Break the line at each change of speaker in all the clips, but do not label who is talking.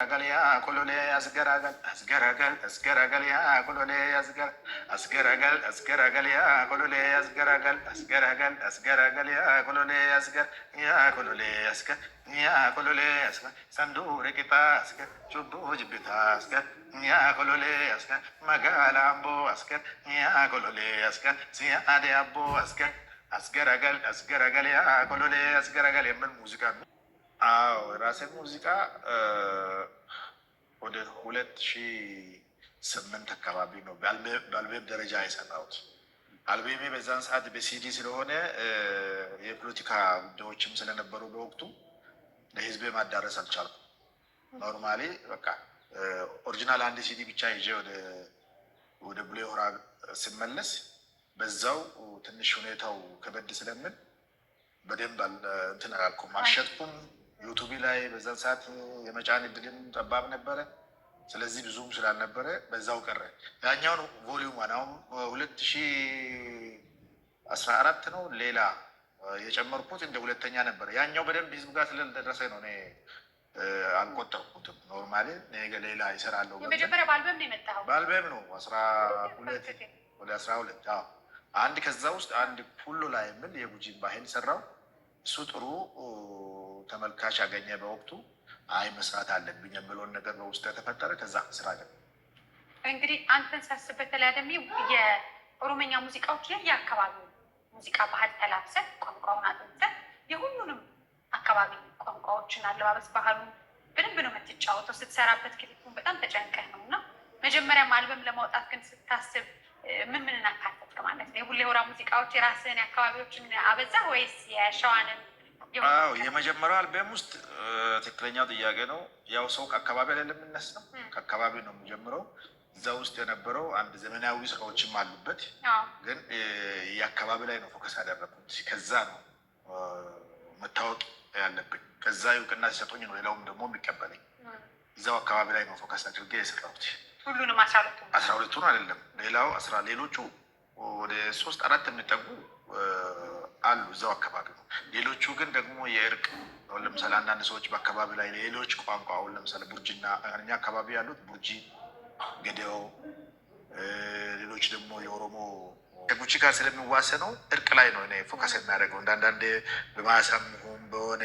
يا كلولي أسجرجل أسجرجل أسجرجل يا كلولي أسجرجل يا كلولي أسجرجل يا كلولي يا كلولي يا كلولي سندور كتا شبو جبتا يا كلولي مقال أبو يا كلولي سيادي أبو أسجرجل يا كلولي يمن موسيقى ራሴ ሙዚቃ ወደ 2008 አካባቢ ነው በአልበም ደረጃ የሰራሁት። አልበሜ በዛን ሰዓት በሲዲ ስለሆነ የፖለቲካ ጉዳዮችም ስለነበሩ በወቅቱ ለህዝብ ማዳረስ አልቻልኩም። ኖርማሊ በቃ ኦሪጂናል አንድ ሲዲ ብቻ ይዤ ወደ ቡሌ ሆራ ስመለስ በዛው ትንሽ ሁኔታው ከበድ ስለምን በደንብ እንትን አላልኩም፣ አልሸጥኩም። ዩቱብ ላይ በዛን ሰዓት የመጫን እድልም ጠባብ ነበረ። ስለዚህ ብዙም ስላልነበረ በዛው ቀረ። ያኛውን ቮሊዩም አሁን 2014 ነው ሌላ የጨመርኩት እንደ ሁለተኛ ነበረ። ያኛው በደንብ ህዝብ ጋር ስለደረሰ ነው እኔ አልቆጠርኩትም። ኖርማሊ ሌላ ይሰራለሁ።
የመጀመሪያ በአልበም ነው የመጣው።
በአልበም ነው 12 አንድ ከዛ ውስጥ አንድ ሁሉ ላይ የምል የጉጂን ባህል ሰራው። እሱ ጥሩ ተመልካች ያገኘ በወቅቱ አይ መስራት አለብኝ የምለውን ነገር በውስጥ ተፈጠረ። ከዛ ስራ ገ
እንግዲህ አንተን ሳስብ በተለይ ደግሞ የኦሮመኛ ሙዚቃዎች ላይ የአካባቢው ሙዚቃ ባህል ተላብሰን ቋንቋውን አጥንተን የሁሉንም አካባቢ ቋንቋዎችን አለባበስ ባህሉን በደንብ ነው የምትጫወተው። ስትሰራበት ክሊፑን በጣም ተጨንቀህ ነው እና መጀመሪያም አልበም ለማውጣት ግን ስታስብ ምን እናካተት ማለት ነው? የቡሌ ሆራ ሙዚቃዎች የራስህን የአካባቢዎችን አበዛ ወይስ የሸዋንን?
የመጀመሪያው አልበም ውስጥ ትክክለኛው ጥያቄ ነው። ያው ሰው ከአካባቢ ላይ ለምነሳው ከአካባቢ ነው የሚጀምረው። እዛ ውስጥ የነበረው አንድ ዘመናዊ ስራዎችም አሉበት፣ ግን የአካባቢ ላይ ነው ፎከስ ያደረኩት። ከዛ ነው መታወቅ ያለብኝ። ከዛ እውቅና ሲሰጡኝ ነው ሌላውም ደግሞ የሚቀበለኝ። እዛው አካባቢ ላይ ነው ፎከስ አድርጌ የሰራሁት።
ሁሉንም
12ቱን አይደለም፣ ሌላው ሌሎቹ ወደ 3-4 የሚጠጉ አሉ እዛው አካባቢ ነው። ሌሎቹ ግን ደግሞ የእርቅ አሁን ለምሳሌ አንዳንድ ሰዎች በአካባቢ ላይ ሌሎች ቋንቋ አሁን ለምሳሌ ቡርጂና እኛ አካባቢ ያሉት ቡርጂ፣ ገዴኦ፣ ሌሎች ደግሞ የኦሮሞ ከጉጂ ጋር ስለሚዋሰነው እርቅ ላይ ነው እኔ ፎከስ የሚያደርገው። አንዳንዴ በማሳምሁም በሆነ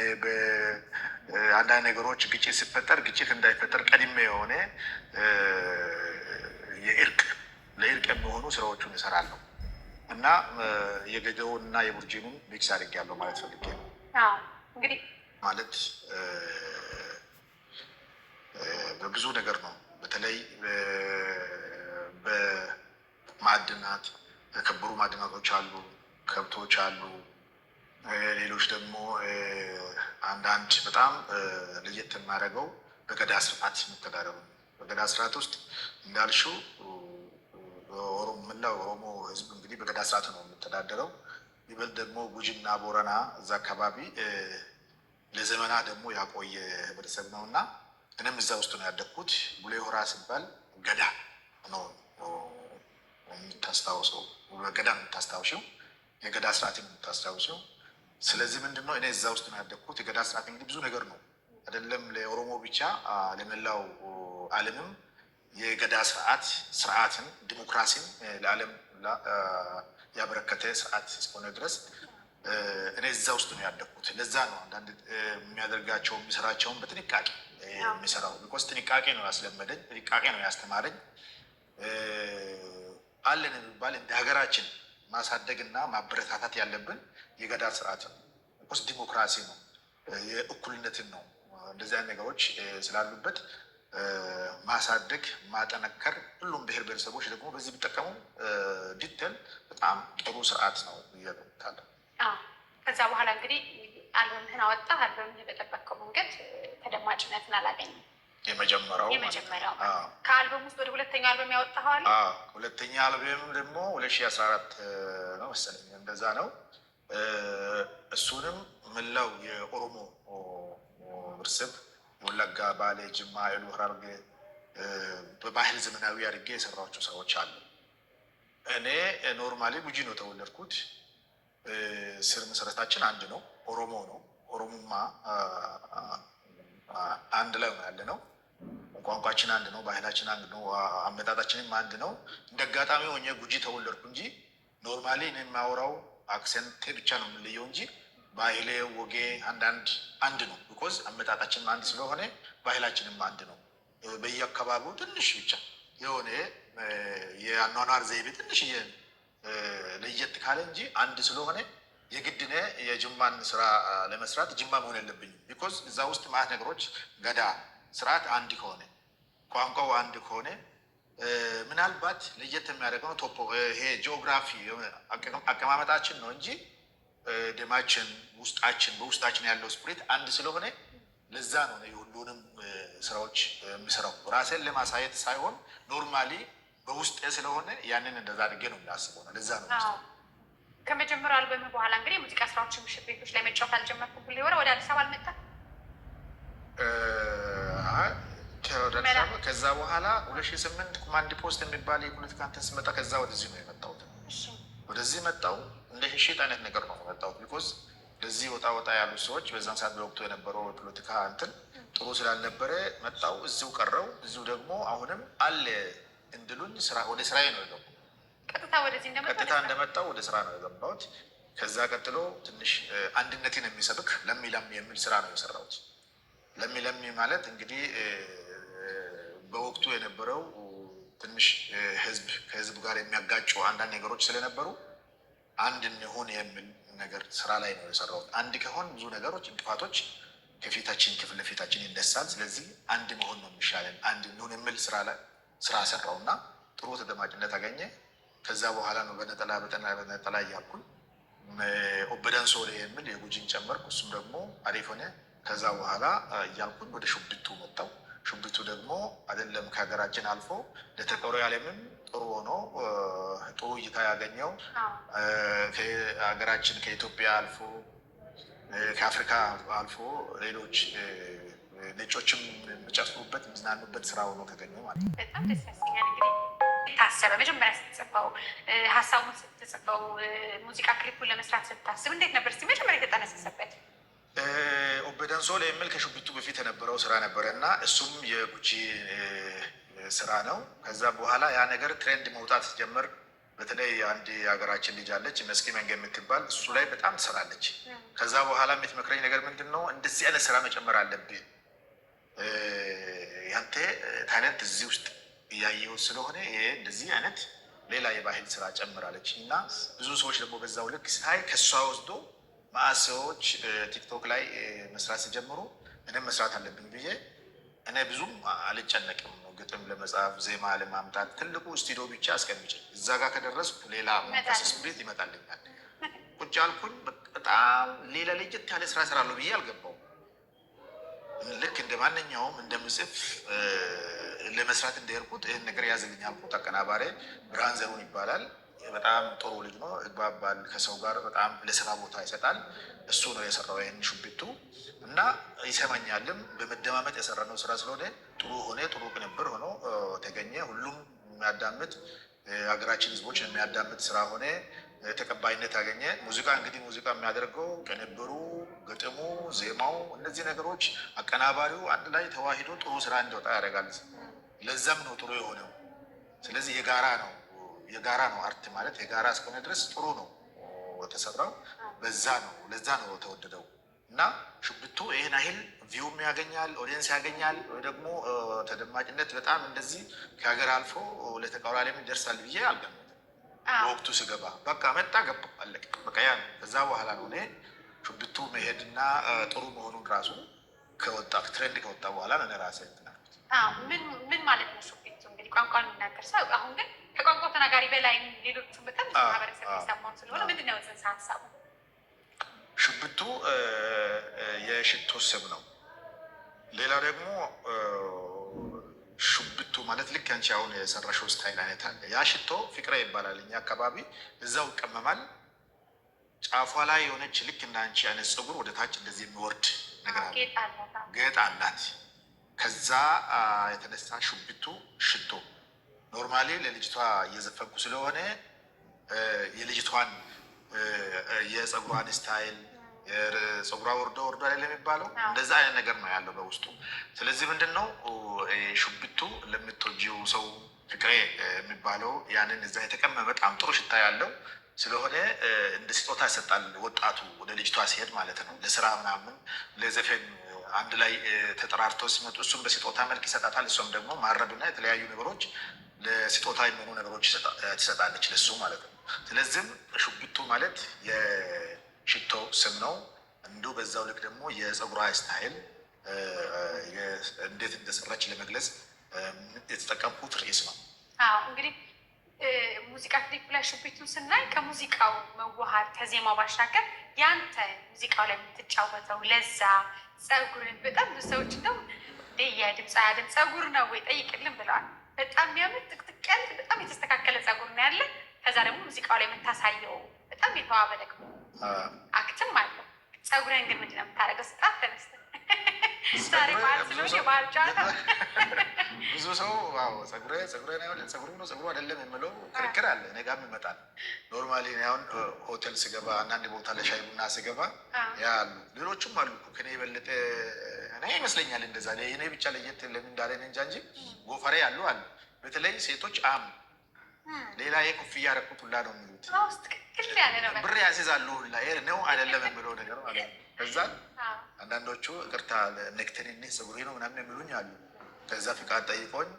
አንዳንድ ነገሮች ግጭት ሲፈጠር ግጭት እንዳይፈጠር ቀድሜ የሆነ ለእርቅ የሚሆኑ ስራዎቹን እሰራለሁ እና የገዴኦን እና የቡርጂኑን ሚክስ አድርጌያለሁ ማለት ፈልጌ ነው።
እንግዲህ
ማለት በብዙ ነገር ነው። በተለይ በማዕድናት የከበሩ ማዕድናቶች አሉ፣ ከብቶች አሉ። ሌሎች ደግሞ አንዳንድ በጣም ለየት የማደርገው በገዳ ስርዓት መተዳደሩ። በገዳ ስርዓት ውስጥ እንዳልሽው መላው ኦሮሞ ህዝብ እንግዲህ በገዳ ስርዓት ነው የምተዳደረው። ይበል ደግሞ ጉጂና ቦረና እዛ አካባቢ ለዘመናት ደግሞ ያቆየ ህብረተሰብ ነው እና እኔም እዛ ውስጥ ነው ያደግኩት። ቡሌ ሆራ ሲባል ገዳ ነው የምታስታውሰው፣ ገዳ የምታስታውሽው፣ የገዳ ስርዓት የምታስታውሰው። ስለዚህ ምንድነው እኔ እዛ ውስጥ ነው ያደግኩት። የገዳ ስርዓት እንግዲህ ብዙ ነገር ነው አይደለም ለኦሮሞ ብቻ ለመላው ዓለምም የገዳ ስርዓትን ዲሞክራሲን ለዓለም ያበረከተ ስርዓት እስከሆነ ድረስ እኔ እዛ ውስጥ ነው ያደግኩት። ለዛ ነው አንዳንድ የሚያደርጋቸው የሚሰራቸውን በጥንቃቄ የሚሰራው። ቢኮዝ ጥንቃቄ ነው ያስለመደኝ፣ ጥንቃቄ ነው ያስተማረኝ። አለን የሚባል እንደ ሀገራችን ማሳደግ እና ማበረታታት ያለብን የገዳ ስርዓት ነው። ቢኮዝ ዲሞክራሲ ነው፣ የእኩልነትን ነው። እንደዚህ አይነት ነገሮች ስላሉበት ማሳደግ ማጠነከር፣ ሁሉም ብሔር ብሔረሰቦች ደግሞ በዚህ ቢጠቀሙ ዲቴል በጣም ጥሩ ስርዓት ነው እያለ
ከዛ በኋላ እንግዲህ አልበምህን አወጣ። አልበምህን በጠበቅከው መንገድ ተደማጭነትን አላገኘም።
የመጀመሪያው
ከአልበም ውስጥ ወደ ሁለተኛው አልበም ያወጣኸዋል።
ሁለተኛ አልበም ደግሞ 2014 ነው መሰለኝ፣ እንደዛ ነው። እሱንም መላው የኦሮሞ ህብረተሰብ ወለጋ፣ ባሌ፣ ጅማ፣ ኢሉ፣ ሐረርጌ በባህል ዘመናዊ አድርጌ የሰራቸው ሰዎች አሉ። እኔ ኖርማሊ ጉጂ ነው ተወለድኩት። ስር መሰረታችን አንድ ነው፣ ኦሮሞ ነው። ኦሮሞማ አንድ ላይ ያለ ነው። ቋንቋችን አንድ ነው፣ ባህላችን አንድ ነው፣ አመጣጣችንም አንድ ነው። እንደ አጋጣሚ ሆኜ ጉጂ ተወለድኩ እንጂ ኖርማሊ እኔ የማወራው አክሰንቴ ብቻ ነው የምለየው እንጂ ባህሌ ወጌ አንድ ነው። ቢኮዝ አመጣጣችንም አንድ ስለሆነ ባህላችንም አንድ ነው። በየአካባቢው ትንሽ ብቻ የሆነ የአኗኗር ዘይቤ ትንሽ ለየት ካለ እንጂ አንድ ስለሆነ የግድ እኔ የጅማን ስራ ለመስራት ጅማ መሆን የለብኝም። ቢኮዝ እዛ ውስጥ ማለት ነገሮች ገዳ ስርዓት አንድ ከሆነ ቋንቋው አንድ ከሆነ ምናልባት ለየት የሚያደርገው ነው ቶፖ ይሄ ጂኦግራፊ አቀማመጣችን ነው እንጂ ደማችን በውስጣችን ያለው ስፕሪት አንድ ስለሆነ ለዛ ነው የሁሉንም ስራዎች የሚሰራው ራሴን ለማሳየት ሳይሆን ኖርማሊ በውስጤ ስለሆነ ያንን እንደዛ አድርጌ ነው የሚያስበው ነው። ለዛ ነው
ከመጀመሪያው አልበም በኋላ እንግዲህ የሙዚቃ ስራዎችን ምሽት ቤቶች ላይ መጫወት አልጀመርኩም። ሁሌ ወደ አዲስ አበባ አልመጣም።
ከዛ በኋላ 2008 ኮማንድ ፖስት የሚባል የፖለቲካ እንትን ስመጣ ከዛ ወደዚህ ነው የመጣሁት። ወደዚህ መጣው እንደ ሽሽት አይነት ነገር ነው የመጣሁት። ቢኮዝ ለዚህ ወጣ ያሉ ሰዎች በዛን ሰዓት በወቅቱ የነበረው የፖለቲካ እንትን ጥሩ ስላልነበረ መጣው፣ እዚሁ ቀረው። እዚሁ ደግሞ አሁንም አለ እንድሉኝ ወደ ስራዬ ነው የገባሁት። ቀጥታ እንደመጣው ወደ ስራ ነው የገባሁት። ከዛ ቀጥሎ ትንሽ አንድነትን የሚሰብክ ለሚ የሚል ስራ ነው የሰራሁት። ለሚ ማለት እንግዲህ በወቅቱ የነበረው ትንሽ ከህዝብ ጋር የሚያጋጩ አንዳንድ ነገሮች ስለነበሩ አንድ እንሆን የሚል ነገር ስራ ላይ ነው የሰራሁት። አንድ ከሆን ብዙ ነገሮች እንቅፋቶች ከፊት ለፊታችን ይነሳል። ስለዚህ አንድ መሆን ነው የሚሻለን፣ አንድ እንሆን የሚል ስራ ሰራው እና ጥሩ ተደማጭነት አገኘ። ከዛ በኋላ ነው በነጠላ እያልኩኝ ኦበደን ሶሌ የሚል የጉጂን ጨመርኩ። እሱም ደግሞ አሪፍ ሆነ። ከዛ በኋላ እያልኩኝ ወደ ሹብቱ መጣው። ሹብቱ ደግሞ አይደለም ከሀገራችን አልፎ ለተቀረው ዓለምም ጥሩ ሆኖ ጥሩ እይታ ያገኘው ከሀገራችን ከኢትዮጵያ አልፎ ከአፍሪካ አልፎ ሌሎች ነጮችም የሚጨፍሩበት የሚዝናኑበት ስራ ሆኖ ተገኘ ማለት ነው።
በጣም ደስ ያሰኛል። እንግዲህ ታሰበ መጀመሪያ ስትጽፈው ሀሳቡን ስትጽፈው ሙዚቃ ክሊፑን ለመስራት ስታስብ እንዴት ነበር እስኪ መጀመሪያ የተጠነሰሰበት?
ኦበደን ሶሌ የሚል ከሹብቱ በፊት የነበረው ስራ ነበረ እና እሱም የጉጂ ስራ ነው። ከዛ በኋላ ያ ነገር ትሬንድ መውጣት ጀመር። በተለይ አንድ የሀገራችን ልጅ አለች መስኪ መንገ የምትባል እሱ ላይ በጣም ትሰራለች። ከዛ በኋላ የምትመክረኝ ነገር ምንድን ነው፣ እንደዚህ አይነት ስራ መጨመር አለብህ፣ ያንተ ታለንት እዚህ ውስጥ እያየሁት ስለሆነ ይሄ እንደዚህ አይነት ሌላ የባህል ስራ ጨምራለች እና ብዙ ሰዎች ደግሞ በዛው ልክ ሳይ ከእሷ ወስዶ ማአሰዎች ቲክቶክ ላይ መስራት ሲጀምሩ እኔም መስራት አለብኝ ብዬ እኔ ብዙም አልጨነቅም። ግጥም ለመጻፍ ዜማ ለማምጣት ትልቁ ስቱዲዮ ብቻ አስቀምጬ እዛ ጋር ከደረስኩ ሌላ መንፈስ ስፕሪት ይመጣልኛል። ቁጭ አልኩኝ። በጣም ሌላ ለየት ያለ ስራ እሰራለሁ ብዬ አልገባውም። ልክ እንደ ማንኛውም እንደምጽፍ ለመስራት እንደሄድኩት ይህን ነገር ያዝልኝ አልኩት። አቀናባሪ ብርሃን ዘሩን ይባላል። በጣም ጥሩ ልጅ ነው፣ እግባባል ከሰው ጋር በጣም ለስራ ቦታ ይሰጣል። እሱ ነው የሰራው ይህን ሹብቱ እና ይሰማኛልም። በመደማመጥ የሰራነው ስራ ስለሆነ ጥሩ ሆነ፣ ጥሩ ቅንብር ሆኖ ተገኘ። ሁሉም የሚያዳምጥ ሀገራችን ህዝቦች የሚያዳምጥ ስራ ሆነ፣ ተቀባይነት ያገኘ። ሙዚቃ እንግዲህ ሙዚቃ የሚያደርገው ቅንብሩ፣ ግጥሙ፣ ዜማው፣ እነዚህ ነገሮች አቀናባሪው አንድ ላይ ተዋሂዶ ጥሩ ስራ እንዲወጣ ያደርጋል። ለዛም ነው ጥሩ የሆነው። ስለዚህ የጋራ ነው አርት ማለት የጋራ እስከሆነ ድረስ ጥሩ ነው የተሰራው። ለዛ ነው ተወደደው እና ሹብቱ ይህን ያህል ቪውም ያገኛል፣ ኦዲየንስ ያገኛል፣ ወይ ደግሞ ተደማጭነት በጣም እንደዚህ ከሀገር አልፎ ለተቀረው ዓለም ይደርሳል ብዬ አልገመትም። በወቅቱ ስገባ በቃ መጣ ገባ አለቀ በቃ ያ ነው። ከዛ በኋላ ነው እኔ ሹብቱ መሄድና ጥሩ መሆኑን ራሱ ትሬንድ ከወጣ በኋላ ነው ራሴ
ምን ማለት ነው ሹብቱ እንግዲህ ቋንቋን የሚናገር ሰው አሁን ግን ከቋንቋ ተናጋሪ በላይ ሌሎቹ በጣም ማህበረሰብ የሰማውን ስለሆነ ምንድን ነው ጽንሰ ሀሳቡ?
ሹብቱ የሽቶ ስም ነው። ሌላ ደግሞ ሹብቱ ማለት ልክ አንቺ አሁን የሰራሽው ስታይል አይነት አለ። ያ ሽቶ ፍቅሬ ይባላል። እኛ አካባቢ እዛው ይቀመማል። ጫፏ ላይ የሆነች ልክ እንደ አንቺ አይነት ፀጉር ወደ ታች እንደዚህ የሚወርድ ነገር አለ፣ ጌጥ አላት። ከዛ የተነሳ ሹብቱ ሽቶ። ኖርማሊ ለልጅቷ እየዘፈንኩ ስለሆነ የልጅቷን የፀጉሯን ስታይል ፀጉሯ ወርዶ አይደለም የሚባለው እንደዛ አይነት ነገር ነው ያለው በውስጡ። ስለዚህ ምንድነው ሹቢቱ ለምትወጂው ሰው ፍቅሬ የሚባለው ያንን እዛ የተቀመመ በጣም ጥሩ ሽታ ያለው ስለሆነ እንደ ስጦታ ይሰጣል ወጣቱ ወደ ልጅቷ ሲሄድ ማለት ነው። ለስራ ምናምን ለዘፈን አንድ ላይ ተጠራርተው ሲመጡ እሱም በስጦታ መልክ ይሰጣታል። እሷም ደግሞ ማረብና የተለያዩ ነገሮች ለስጦታ የሚሆኑ ነገሮች ትሰጣለች ለሱ ማለት ነው። ስለዚህም ሹቢቱ ማለት የሽቶ ስም ነው። እንዲሁ በዛው ልክ ደግሞ የፀጉሯ ስታይል እንዴት እንደሰራች ለመግለጽ የተጠቀምኩት ርዕስ ነው።
እንግዲህ ሙዚቃ ክሊፕ ላይ ሹቢቱን ስናይ ከሙዚቃው መዋሃድ ከዜማ ባሻገር ያንተ ሙዚቃው ላይ የምትጫወተው ለዛ ፀጉርን በጣም ብዙ ሰዎች ነው የድምፅ አያድም ፀጉር ነው ወይ ጠይቅልን ብለዋል። በጣም የሚያምር ጥቅጥቅ ያለ በጣም የተስተካከለ ፀጉር ነው ያለ። ከዛ ደግሞ ሙዚቃው ላይ የምታሳየው በጣም የተዋበ ደግሞ አክትም አለው። ፀጉርን ግን ምንድን ነው የምታደርገው? ስጣት ተነስተ ዛሬ ማለት ነው የባህል ጨዋታ
ብዙ ሰው ፀጉሬ ነው ፀጉሩ አይደለም የምለው ክርክር አለ። እኔ ጋርም ይመጣል። ኖርማሊ አሁን ሆቴል ስገባ አንዳንድ ቦታ ለሻይ ቡና ስገባ ያ አሉ ሌሎቹም አሉ ከኔ የበለጠ እኔ ይመስለኛል እንደዛ እኔ ብቻ ለየት ለምን እንዳለን እንጃ እንጂ ጎፈሬ አሉ። በተለይ ሴቶች ሌላ የኮፍያ ያደረኩት ሁላ ነው የሚሉት ብር ያስይዛሉ ሁላ ነው አይደለም የምለው ነገር ማለት ነው። ከዛ አንዳንዶቹ ይቅርታ ነክተን ፀጉሬ ነው ምናምን የሚሉኝ አሉ። ከዛ ፍቃድ ጠይቆኝ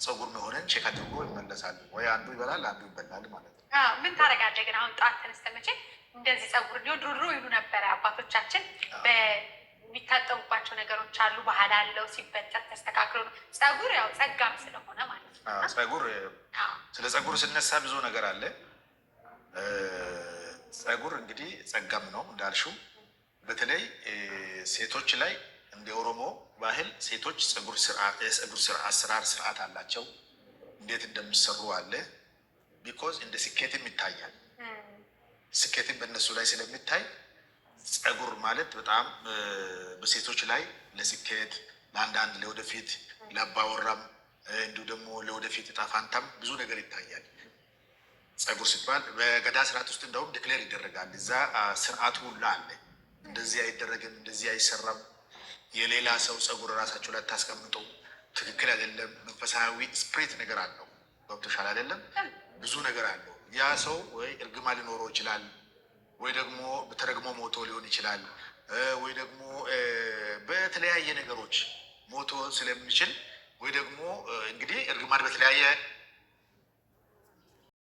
ፀጉር መሆንን ቼክ አድርጎ ይመለሳሉ። ወይ አንዱ ይበላል አንዱ ይበላል ማለት ነው።
ምን ታደርጋለህ ግን አሁን ጠዋት ተነስተህ መቼ እንደዚህ ፀጉር ድሮ ይሉ ነበረ አባቶቻችን የሚታጠቡባቸው ነገሮች አሉ። ባህል አለው ሲበጠር ተስተካክሎ ነው። ፀጉር ያው ጸጋም ስለሆነ ማለት ነው።
ስለ ፀጉር ስነሳ ብዙ ነገር አለ። ፀጉር እንግዲህ ጸጋም ነው እንዳልሽው። በተለይ ሴቶች ላይ እንደ ኦሮሞ ባህል ሴቶች ፀጉር አሰራር ስርዓት አላቸው። እንዴት እንደሚሰሩ አለ። ቢኮዝ እንደ ስኬትም ይታያል። ስኬትም በእነሱ ላይ ስለሚታይ ፀጉር ማለት በጣም በሴቶች ላይ ለስኬት ለአንዳንድ ለወደፊት ለአባወራም እንዲሁ ደግሞ ለወደፊት እጣ ፋንታም ብዙ ነገር ይታያል። ፀጉር ሲባል በገዳ ስርዓት ውስጥ እንደውም ዲክሌር ይደረጋል። እዛ ስርዓቱ ሁሉ አለ። እንደዚህ አይደረግም፣ እንደዚህ አይሰራም፣ የሌላ ሰው ፀጉር ራሳቸው ላይ ታስቀምጡ፣ ትክክል አይደለም። መንፈሳዊ ስፕሪት ነገር አለው። ገብቶሻል አይደለም? ብዙ ነገር አለው። ያ ሰው ወይ እርግማ ሊኖረው ይችላል፣ ወይ ደግሞ ተረግሞ ሞቶ ሊሆን ይችላል፣ ወይ ደግሞ በተለያየ ነገሮች ሞቶ ስለሚችል ወይ ደግሞ እንግዲህ እርግማን በተለያየ